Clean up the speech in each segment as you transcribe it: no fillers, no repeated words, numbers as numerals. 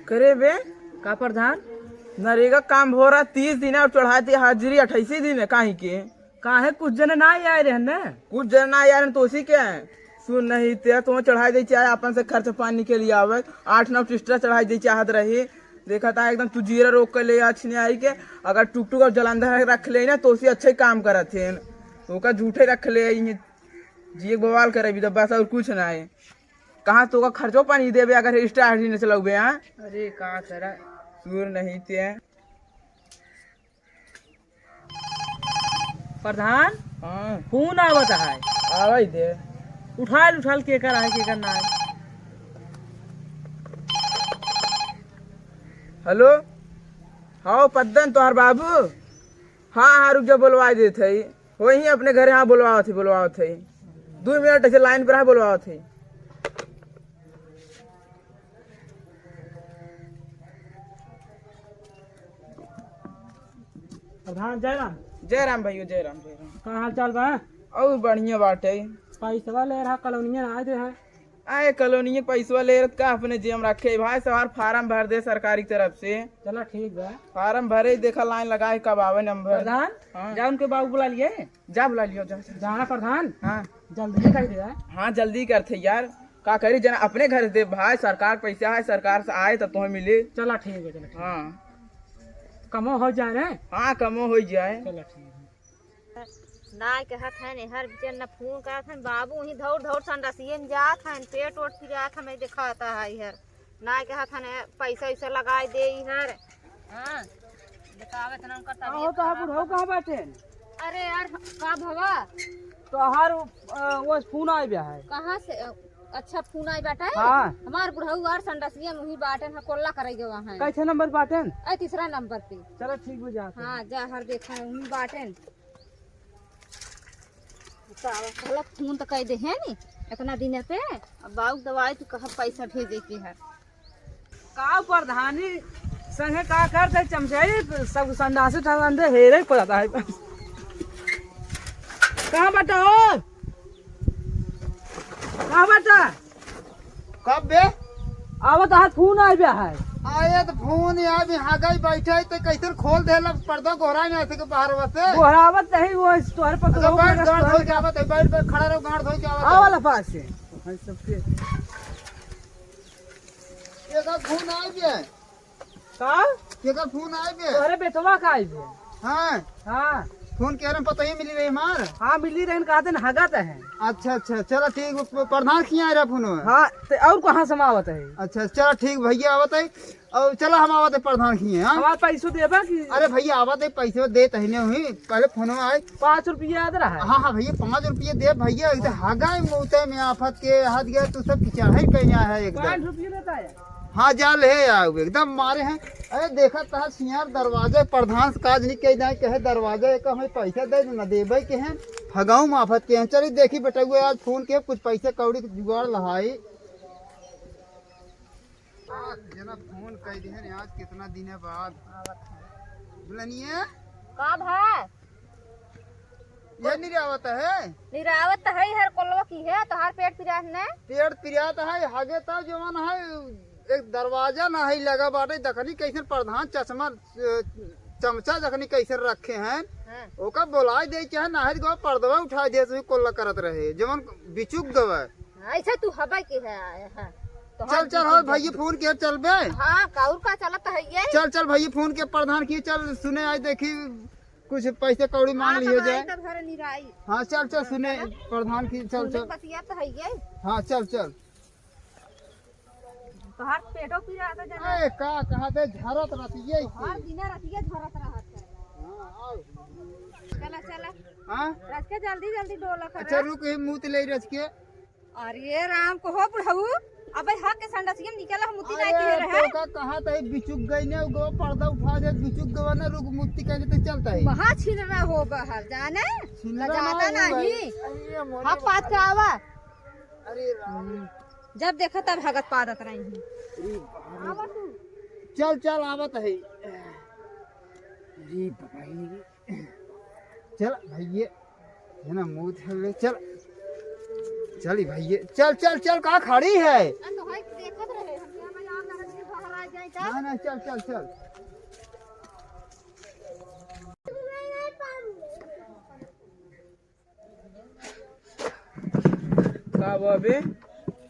करे बे का प्रधान नरेगा काम हो रहा 30 दिन और चढ़ाती हाजिरी 28 दिन है काहे के काहे कुछ जने ना आए रहे न कुछ जना यार तो उसी के है सुन नहीं ते तुम चढ़ाई दे चाहे अपन से खर्च पानी के लिए आवे 8-9 टिस्टा चढ़ाई दे चाहत रही देखा था एकदम तू जीरा रोक कर ले अच्छी नहीं आई के अगर टुक टुक और जलंधर रख ले ना तो उसी अच्छे काम करत थे तो का झूठे रख ले जी बवाल करे भी बस और कुछ ना है कहाँ तो का खर्चो पानी देवे अगर स्टार्ट ही न चलोगे हाँ अरे का करा सुर नहीं थे प्रधान हाँ फोन आवत है आवाज दे उठाल के कर है के करना है हेलो हाँ पद्दन तोहर बाबू हाँ हाँ रुक जा बोलवा दे थे वही अपने घर हाँ बोलवा थे 2 मिनट ऐसे लाइन पर बोलवा थे प्रधान जयराम जय राम भैया जय राम का हाल चाल बा और बढ़िया बाटे पैसा ले रहा कॉलोनिया आए थे हैं आए कॉलोनी पैसा ले का अपने जेम रखे भाई सवार फार्म भर दे सरकारी तरफ से चलो ठीक बा फार्म भरे देखा लाइन लगाए कब आवे नंबर प्रधान हाँ। जा उनके बाबू बुला लिए जा बुला लियो जा जाना प्रधान हाँ जल्दी कर दिया हाँ जल्दी करते यार का करी जना अपने घर दे भाई सरकार पैसा है सरकार से आए तो तुम्हें मिले चला ठीक है चलो हाँ कमो हो जाए रे हाँ कमो हो जाए चलो ठीक है नाय के हाथ है हर बिचन न फोन करत हन बाबू ही दौड़ दौड़ संडसियन जात हन पेट ओट फिरात हमें दिखाता है हर नाय के हाथ है पैसा वैसा लगाए दे हर हां बतावे तन उनका हो तो आप बुढ़ऊ कहां बैठे अरे यार का भवा तो हर वो फोन आ गया है कहां से अच्छा फोन आई बैठा है हाँ हमार बुढ़ऊ और संडसियन वही बाटन है कोल्ला करे गए वहां कैसे नंबर बाटन ए तीसरा नंबर पे चलो ठीक बुझा हां जा हर देखा है वही बाटन पहला फोन तो कह दे है नी इतना दिन पे अब बाबू दवाई तो कहा पैसा भेजे के है का प्रधानी संगे का करते चमचाई सब संडासे ठंडे हेरे को जाता है कहाँ बैठा हो कहाँ बैठा कब बे आवत हाथ फोन आ गया है आये तो फोन यार यहाँ गई बैठे है तो कैसे खोल दे लब पर्दा गोहरा में ऐसे के बाहर वसे गोहरावत नहीं वो तोहर पर तो बैठ गांड धो के आवत है बैठ पे खड़ा रहो गांड धो के आवत आ वाला पास से भाई सबके ये का फोन आ गया का ये का फोन आ गया तोहरे बेटवा का आई है हां हां फोन के रहे पता ही मिली रही हमार हां मिली रहन कहते न हगत है अच्छा अच्छा चलो ठीक प्रधान खिया आ रहा फोन हां तो और कहां समावत है अच्छा चलो ठीक भैया आवत है और चलो हम आवत है प्रधान खिए हां हमार पैसो देबा कि अरे भैया आवत है पैसे दे तहने हुई पहले फोन में आए 5 रुपया याद रहा है हाँ हाँ भैया 5 रुपये दे भैया एकदम हागा मुँह में आफत के हाथ गया तू सब चढ़ाई कहना है एकदम 5 रुपया देता है हाँ जाल है यार एकदम मारे हैं अरे देखा था सियार दरवाजे प्रधान काज नहीं कह जाए कहे दरवाजे का हमें पैसा दे न देवे के हैं फगाऊ माफत के हैं चलिए देखी बेटा हुए आज फोन के कुछ पैसे कौड़ी जुगाड़ लहाई जना फोन कह दी है आज कितना दिन बाद बुलनिए का भाई ये नहीं आवत है निरावत है हर कोलवा की है तो हर पेट पिरात ने पेड़ पिरियात है हागे तब जवान है एक दरवाजा ना है लगा बाटे दखनी कैसे प्रधान चश्मा चमचा जखनी कैसे रखे हैं ओका बोलाई दे चाहे नाहर गो पर्दवा उठा दे से कोल्ला करत रहे जवन बिचुक गवा ऐसा तू हवा के है तो चल चल हो भैया फोन के चल बे हां काउर का चलत है ये चल चल भैया फोन के प्रधान की चल सुने आज देखी कुछ पैसे कौड़ी मांग लिए जाए तब हर निराई हाँ चल चल सुने प्रधान की चल चल बतिया तो है ये हाँ चल चल तो हर पेटो पिरात है जना ए का कहा थे झरत रहती है हर दिन रतिया झरत रहत है हाँ आओ चला चला हाँ रच के जल्दी जल्दी डोला कर अच्छा रुक ही मुँह ले रच के अरे राम को हो बुढ़ऊ अबे हक के संडसियम निकला हम मुती ना के अरे रहे तो का कहा था बिचुक गई ने गो पर्दा उठा दे बिचुक गवा ना रुक मुक्ति कहने तो चलता है वहां छिनरा हो बहर जाने लजाता नहीं अरे हक पात के आवा राम जब देखा तब भगत पादत रही हूं आवा तू चल चल आवत है अरे भाई चल भैया है ना मुंह थे चल चली भैया चल चल चल कहाँ खड़ी है तो है देखत रहे हम यहां चल नहीं नहीं चल चल चल। का बाबे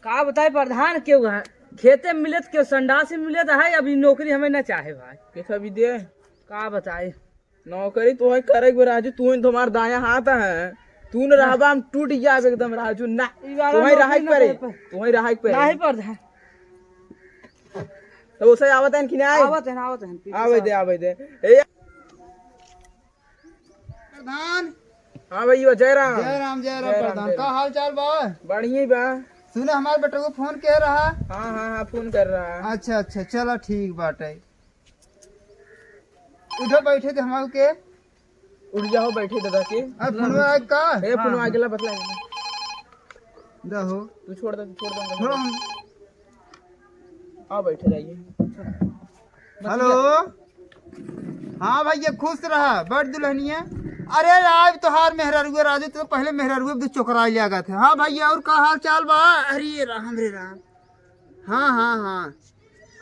का बताए प्रधान क्यों है खेते में मिले तो क्यों संडास से मिले तो है अभी नौकरी हमें न चाहे भाई कैसा भी दे का बताए नौकरी तो है करे राजू, तू तुम्हार दाया हाथ है, तू न रहबा हम टूट जाब एकदम राजू ना, तुम्हें रहा करे, तुम्हें रहा पे नहीं प्रधान तो उसे आवत है कि नहीं आवत है आवे दे ए प्रधान। हाँ भैया जय राम। जय राम प्रधान। का हाल चाल बा? बढ़िया बा। सुने हमारे बेटे को फोन कह रहा। हाँ फोन कर रहा है। अच्छा अच्छा चलो ठीक बात है। उधर बैठे थे हमारे के। उठ जाओ बैठे दादा के। अब फोनवा का ए फोनवा अगला बतला दहो तू छोड़ दूंगा थोड़ा। आओ बैठे जाइए। हेलो हाँ भैया खुश रहा बड़ दुल्हनिया। अरे आज तोहार मेहरारुआ राजू तो पहले मेहरारुआ भी चोकरा लिया गया था। हाँ भैया और का हाल चाल बा? अरे राम रे राम। हाँ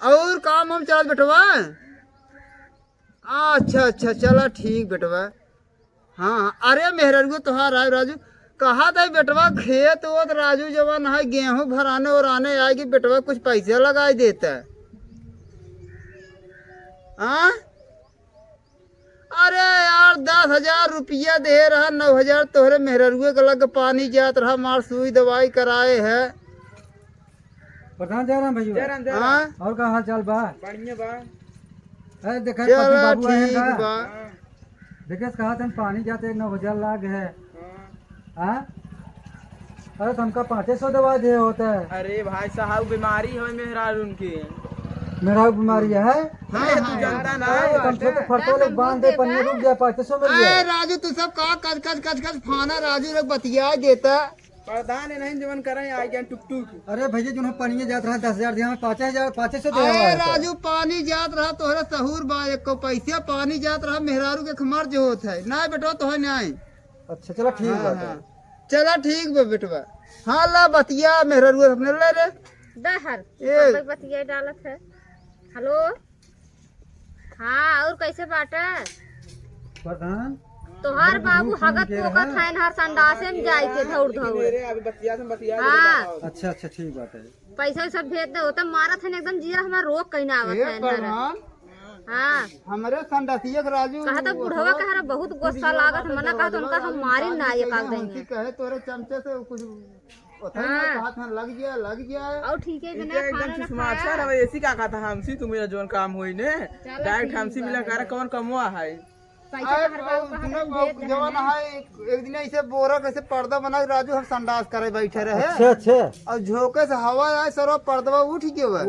और काम हम चल बेटवा। अच्छा अच्छा चला ठीक बेटवा। हाँ अरे मेहरारुआ तोहार आए राजू कहा था बेटवा खेत वोत राजू जवान है गेहूं भराने और आने आएगी बेटवा कुछ पैसे लगाई देता है। हाँ अरे यार 10,000 रुपया दे रहा 9,000 तोहरे मेहरुए के लग पानी जात रहा मार सुई दवाई कराए है। प्रधान जय राम भैया। हाँ और का हाल चाल बा? बढ़िया बा। अरे देखा चलो ठीक बा। देखे कहा था पानी जाते 9,000 लाग है। हाँ अरे तो हमका 500 दवा दे होता है। अरे भाई साहब बीमारी है मेहरार उनकी। मेरा बीमारी है तू जानता ना कम से कम फटो लोग बांध दे पन्नी रुक जाए 500 मिल अरे जाए। राजू तू सब का कच फाना राजू लोग बतिया देता। प्रधान नहीं जीवन करे आ गया टुक टुक। अरे भैया जो पनिए जात रहा 10,000 दिया 5,500 दे अरे राजू पानी जात रहा तोहरा सहूर बा एक को पैसा पानी जात रहा मेहरारू के खमर जो होत है ना बेटो तो है नहीं। अच्छा चलो ठीक हाँ, है। हाँ। चला ठीक बा बेटवा। हाँ ला बतिया मेहरारू अपने ले रे दहर ए। बतिया डालत है। हेलो हाँ और कैसे बाटा? प्रधान तोहार बाबू हगत पोकत है हर संडासे में जाए के धौड़ धौड़। मेरे अभी बतिया हाँ अच्छा ठीक बात है। पैसा सब भेज दे होता मारत है एकदम जीरा हमारा रोक कहीं ना आवत ए है अंदर। प्रधान हाँ हमारे संडासिया के राजू कहा तो बुढ़वा कह रहा बहुत गुस्सा लागत मना कहा तो उनका हम मारी ना ये काग देंगे। कहे तोरे चमचे से कुछ पता नहीं हाथ में लग गया और ठीक है बिना एकदम खाना ना सुसमाचार खाया। है ऐसी का था हमसी तुम्हें जोन काम हुई ने डायरेक्ट हमसी मिला कर कौन कमवा है। पैसा तो हर बाबू का हम भेज दे जवान है एक दिन ऐसे बोरा कैसे पर्दा बना के राजू हम संडास करे बैठे रहे अच्छा और झोंके से हवा आए सरो पर्दा उठ गया।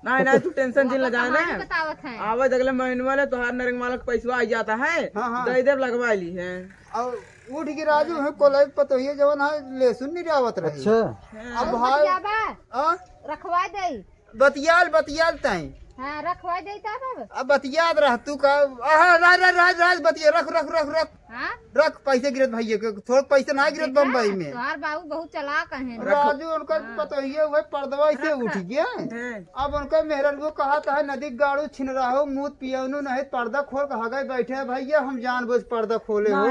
नहीं तू टेंशन जिन लगाए कहानी ना बतावत है। आवाज अगले महीने वाले तोहार नरेंग मालक पैसा आ जाता है। हाँ। दे देव लगवा ली है और उठ के राजू है कोलाई पतोहिए जवान है लहसुन नहीं रावत रही। अच्छा अब भाई बतियाबा रखवा दे। बतियाल ताई हाँ रखवा दे तब। अब बतियात रह तू का राज बतिया रख हाँ रख पैसे गिरत भैया के थोड़ा पैसे ना गिरत बम्बई में। तोहार बाबू बहुत चलाक है। राजू उनका पतोहिए हुए पर्दवा से उठ गया। अब उनका मेहरन को कहा था नदी गाड़ू छिन रहा हो मुँह पियनु नहीं पर्दा खोल के हगाई बैठे है भैया हम जानबूझ पर्दा खोले हो।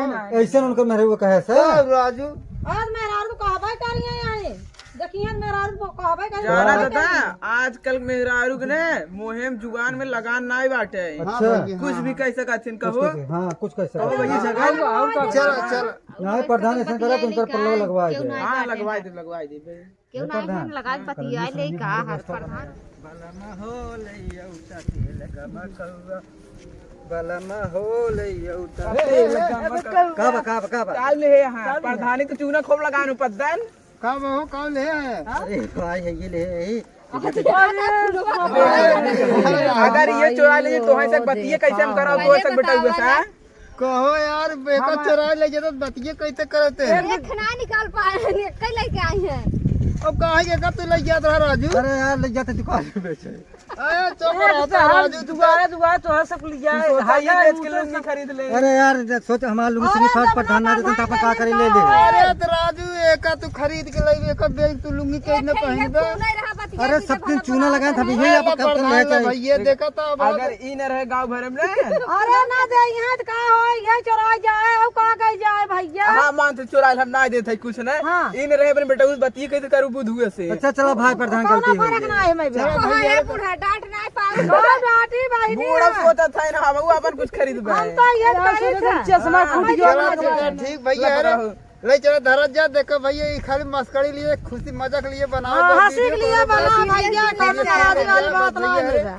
ऐसे उनका मेरे वो कहे सर राजू आज मेहरारू कहबे करिए आए देखिए मेहरारू कहबे करिए जाना दादा आजकल मेहरारू के ने मुहिम जुगान में लगान नहीं बाटे। हाँ अच्छा। भैया, कुछ हाँ। भी कह सका छिन कहो हाँ कुछ कैसे कहो भैया जगह चल नहीं प्रधान ऐसा करा तो उनका पल्ला लगवा क्यों दे। ना हाँ लगवाई दे क्यों ना हम लगा बतिया ले का हर प्रधान। का काल ले हां प्रधानी तो चूना खूब लगानु पद्दन कब हो कौन ले है? अरे भाई है ये ले अगर ये चोरा ले तो है सक बतिए कैसे हम कराओ तो सक बेटा हुआ सा कहो यार बेका चोरा ले जाता बतिये कैसे करते हैं? एक ना निकाल पाए कई लेके आई है। अब कहाँ के तू ले जाता है राजू? अरे यार ले जाते दुकान में बेचे। अरे चुप रहता है राजू, दुबारा तो सब लिया है सोचा ये बेच के लुंगी खरीद ले। अरे यार सोच हमारा लुंगी से फर्क पर ध्यान ना देते तो अपन का करी ले ले। अरे तो राजू एक तू खरीद के ले, एक बेच तू लुंगी कैसे पहन दे? अरे सब दिन चूना लगाए था यही आप कब कर ले चाहिए। भैया देखा था अब अगर ई न रहे गांव भर में अरे ना दे यहाँ तो का हो ये चोरा जाए अब का गई जाए भैया। हाँ मानते चुराइल हम ना देते कुछ नहीं। हाँ। ई न रहे अपने बेटा उस बती कैसे करू बुध हुए से। अच्छा चलो भाई प्रधान कौन गलती फर्क हुई ना है मैं भी भैया बूढ़ा डांट ना पाऊ। डाटी भाई बूढ़ा सोता था ना हम अपन कुछ खरीद बे। हम तो ये करी थे चश्मा फूट गया। ठीक भैया अरे ले चलो धरत जा, देखो भैया ये खाली मस्करी लिए खुशी मजाक लिए बनाओ। हंसी के लिए बना भैया, कम नाराज वाली बात ना है मेरा।